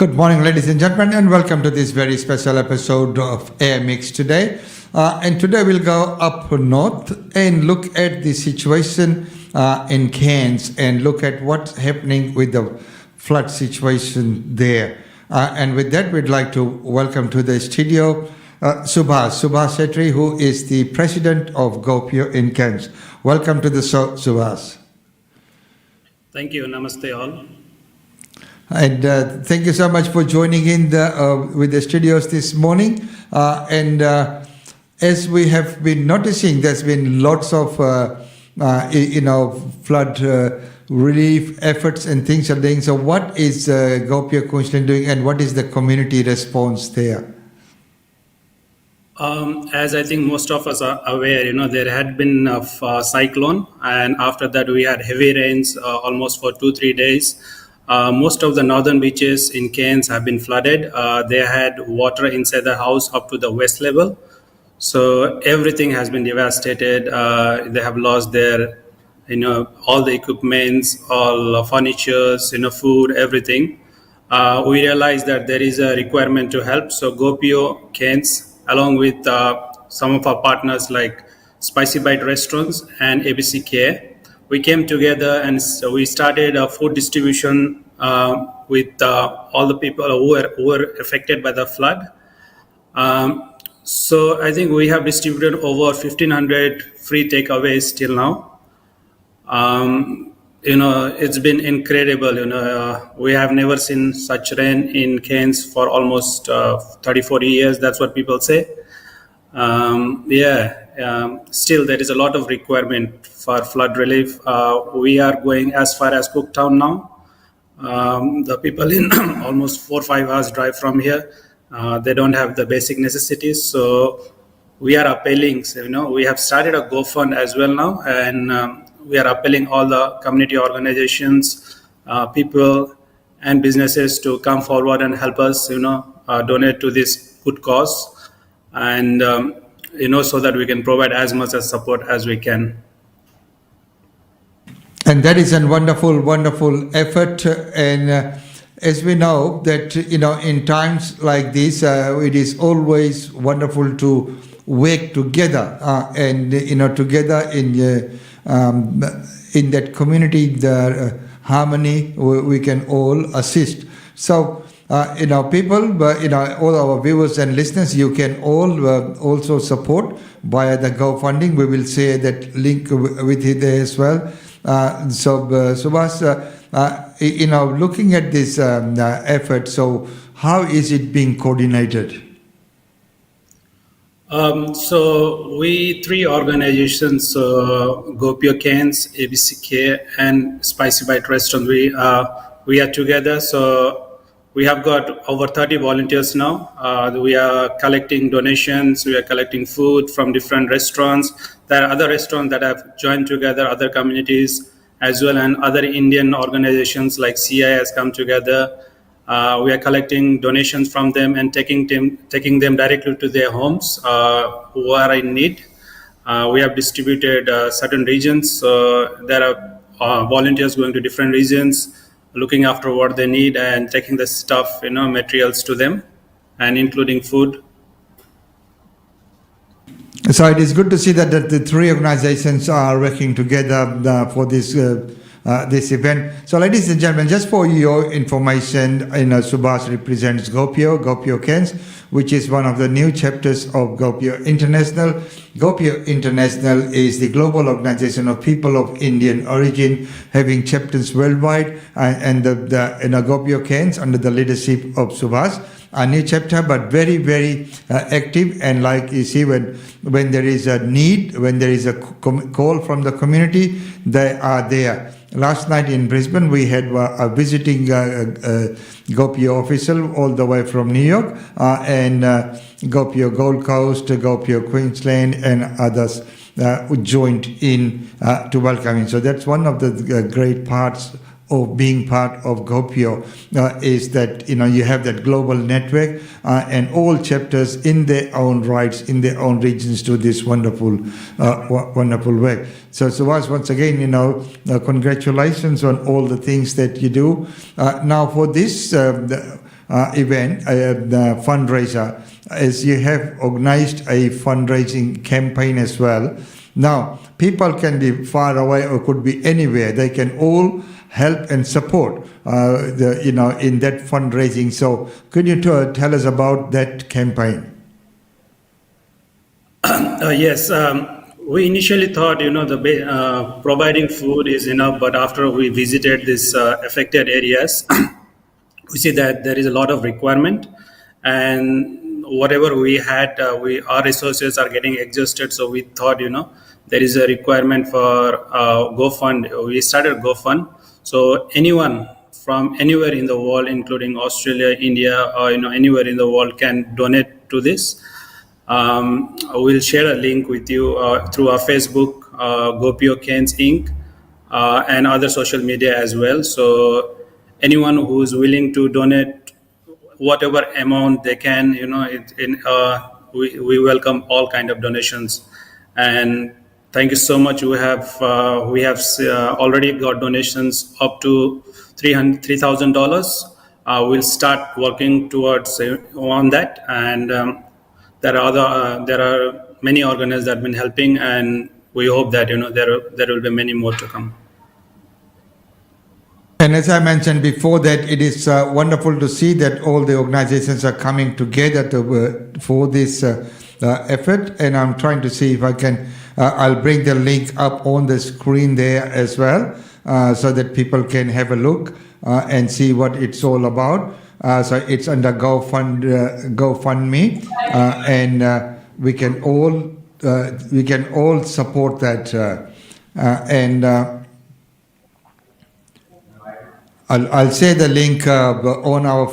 Good morning, ladies and gentlemen, and welcome to this very special episode of Air Mix today. And today we'll go up north and look at the situation in Cairns and look at what's happening with the flood situation there. And with that, we'd like to welcome to the studio Subhash Chetry, who is the president of GOPIO in Cairns. Welcome to the show, Subhash. Thank you. Namaste all. And thank you so much for joining in with the studios this morning. As we have been noticing, there's been lots of flood relief efforts and things are doing. So, what is GOPIO Queensland doing, and what is the community response there? As I think most of us are aware, there had been a cyclone, and after that we had heavy rains almost for 2-3 days. Most of the northern beaches in Cairns have been flooded. They had water inside the house up to the waist level. So everything has been devastated. They have lost their, all the equipments, all furnitures, food, everything. We realized that there is a requirement to help. So GOPIO Cairns, along with some of our partners like Spicy Bite Restaurants and ABC Cair, we came together and so we started a food distribution with all the people who were affected by the flood. So I think we have distributed over 1,500 free takeaways till now. It's been incredible. We have never seen such rain in Cairns for almost 30-40 years. That's what people say. Still there is a lot of requirement for flood relief. We are going as far as Cooktown now. The people in almost 4 or 5 hours drive from here. They don't have the basic necessities. So we are appealing, we have started a GoFund as well now. And we are appealing all the community organizations, people and businesses to come forward and help us, donate to this good cause. And, so that we can provide as much as support as we can. And that is a wonderful, wonderful effort. And as we know that, in times like this, it is always wonderful to work together and, together in that community, the harmony, we can all assist. So, people, all our viewers and listeners, you can all also support via the GoFundMe. We will share that link with you there as well. Subhash, looking at this effort, so how is it being coordinated? So we 3 organizations, GOPIO Cairns, ABC Cair, and Spicy Bite Restaurant, we are together. So we have got over 30 volunteers now. We are collecting donations. We are collecting food from different restaurants. There are other restaurants that have joined together, other communities as well, and other Indian organizations like CI has come together. We are collecting donations from them and taking them directly to their homes who are in need. We have distributed certain regions. There are volunteers going to different regions, looking after what they need and taking the stuff, materials to them, and including food. So it is good to see that the 3 organizations are working together for this event. So, ladies and gentlemen, just for your information, Subhash represents GOPIO Cairns, which is one of the new chapters of GOPIO International. GOPIO International is the global organization of people of Indian origin, having chapters worldwide, and the GOPIO Cairns under the leadership of Subhash. A new chapter, but very, very active. And like you see, when there is a need, when there is a call from the community, they are there. Last night in Brisbane, we had a visiting GOPIO official all the way from New York, and GOPIO Gold Coast, GOPIO Queensland, and others joined in to welcome him. So that's one of the great parts of being part of GOPIO is that you have that global network and all chapters in their own rights, in their own regions, do this wonderful work. So Subhash, once again, congratulations on all the things that you do. Now for this, event, the fundraiser, as you have organized a fundraising campaign as well. Now, people can be far away or could be anywhere. They can all help and support, in that fundraising. So, could you tell us about that campaign? Yes, we initially thought, providing food is enough, but after we visited these affected areas, we see that there is a lot of requirement, and whatever we had, our resources are getting exhausted. So we thought, there is a requirement for GoFund. We started GoFund. So anyone from anywhere in the world, including Australia, India, or anywhere in the world, can donate to this. We'll share a link with you through our Facebook, GOPIO Cairns Inc., and other social media as well. So anyone who is willing to donate whatever amount they can, we welcome all kind of donations. And thank you so much. We have already got donations up to $3,000. We'll start working towards on that, and there are many organizations that have been helping, and we hope that there will be many more to come. And as I mentioned before, that it is wonderful to see that all the organizations are coming together for this effort. And I'm trying to see if I can. I'll bring the link up on the screen there as well, so that people can have a look and see what it's all about. So it's under GoFundMe, and we can all support that. I'll share the link on our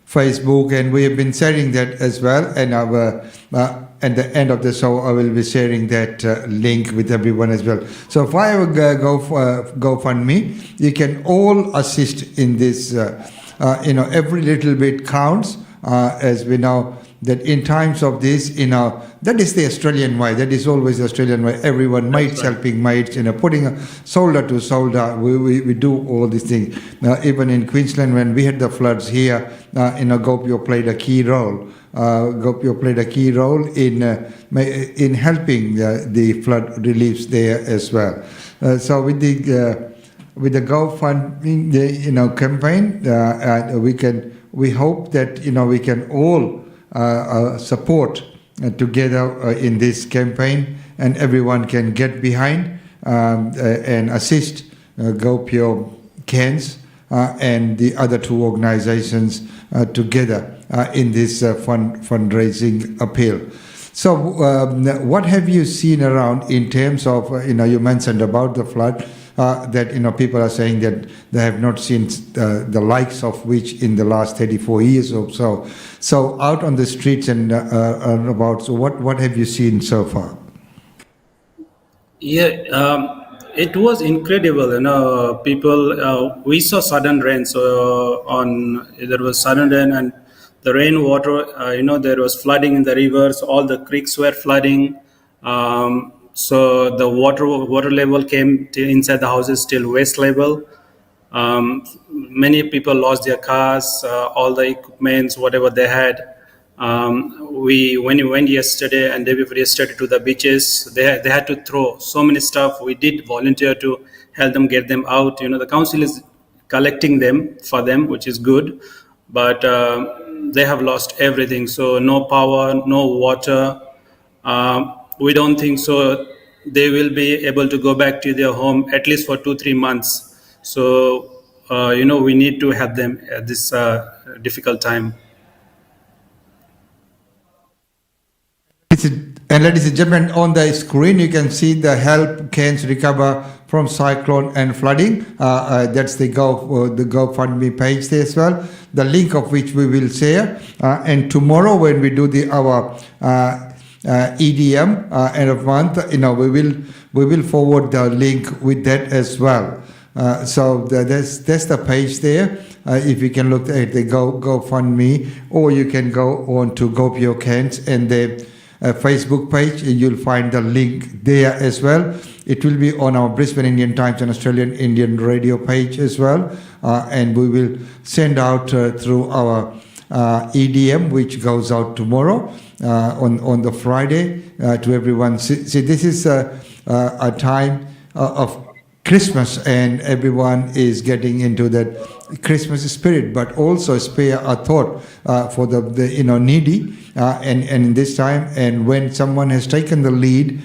Facebook, and we have been sharing that as well. And at the end of the show, I will be sharing that link with everyone as well. So if I GoFundMe, you can all assist in this. Every little bit counts, as we know that in times of this, that is the Australian way. That is always the Australian way. Everyone, mates helping mates, putting a shoulder to shoulder. We do all these things. Even in Queensland, when we had the floods here, GOPIO played a key role. GOPIO played a key role in helping the flood reliefs there as well. So with the GoFundMe campaign, we hope that we can all support together in this campaign, and everyone can get behind and assist GOPIO Cairns and the other two organizations together in this fundraising appeal. So what have you seen around in terms of, you mentioned about the flood, that people are saying that they have not seen the likes of which in the last 34 years or so. So out on the streets and about, so what have you seen so far? Yeah, it was incredible. People, we saw sudden rain. So there was sudden rain, and the rainwater. There was flooding in the rivers. All the creeks were flooding. So the water level came to inside the houses till waist level. Many people lost their cars, all the equipments, whatever they had. When we went yesterday and day before yesterday to the beaches, they had to throw so many stuff. We did volunteer to help them get them out. The council is collecting them for them, which is good, but they have lost everything. So no power, no water. We don't think so they will be able to go back to their home at least for 2-3 months. So, we need to help them at this difficult time. And ladies and gentlemen, on the screen you can see the Help Cairns Recover from Cyclone and Flooding. That's the GoFundMe page there as well, the link of which we will share. And tomorrow when we do our EDM end of month, we will forward the link with that as well. So that's the page there. If you can look at the GoFundMe, or you can go on to GOPIO Cairns and the Facebook page, and you'll find the link there as well. It will be on our Brisbane Indian Times and Australian Indian Radio page as well. And we will send out through our EDM, which goes out tomorrow on the Friday to everyone. See, this is a time of Christmas, and everyone is getting into that Christmas spirit, but also spare a thought for the needy, and in this time, and when someone has taken the lead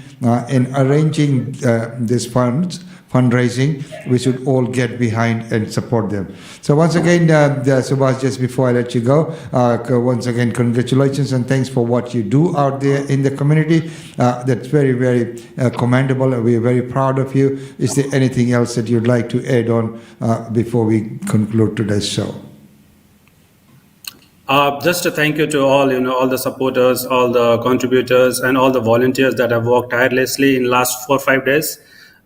in arranging this fundraising, we should all get behind and support them. So once again, Subhash, just before I let you go, once again, congratulations and thanks for what you do out there in the community. That's very, very commendable. We are very proud of you. Is there anything else that you'd like to add on before we conclude today's show? Just a thank you to all, all the supporters, all the contributors, and all the volunteers that have worked tirelessly in last 4 or 5 days.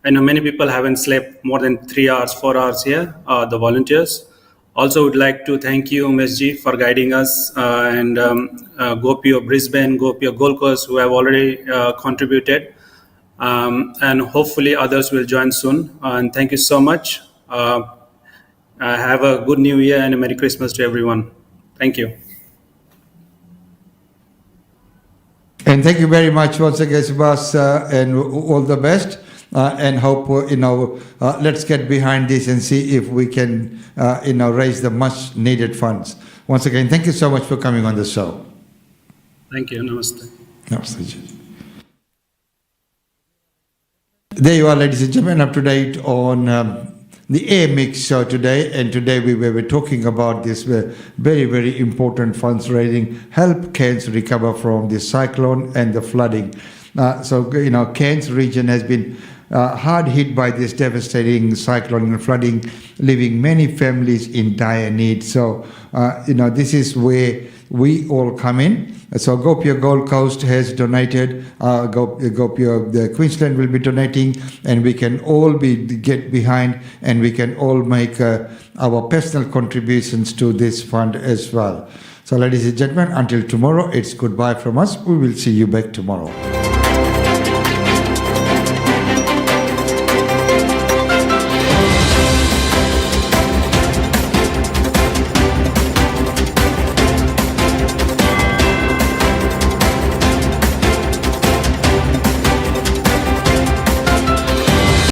I know many people haven't slept more than 3 hours, 4 hours here, the volunteers. Also would like to thank you, MSG, for guiding us, and GOPIO Brisbane, GOPIO Gold Coast, who have already contributed. And hopefully others will join soon. And thank you so much. Have a good New Year and a Merry Christmas to everyone. Thank you. And thank you very much once again, Subhash, and all the best. And hope, let's get behind this and see if we can, raise the much needed funds. Once again, thank you so much for coming on the show. Thank you. Namaste. Namaste. There you are, ladies and gentlemen, up to date on the Air Mix show today. And today we were talking about this very, very important fundraising, help Cairns recover from the cyclone and the flooding. Cairns region has been hard hit by this devastating cyclone and flooding, leaving many families in dire need. So, this is where we all come in. So GOPIO Gold Coast has donated, GOPIO the Queensland will be donating, and we can all get behind, and we can all make our personal contributions to this fund as well. So ladies and gentlemen, until tomorrow, it's goodbye from us. We will see you back tomorrow.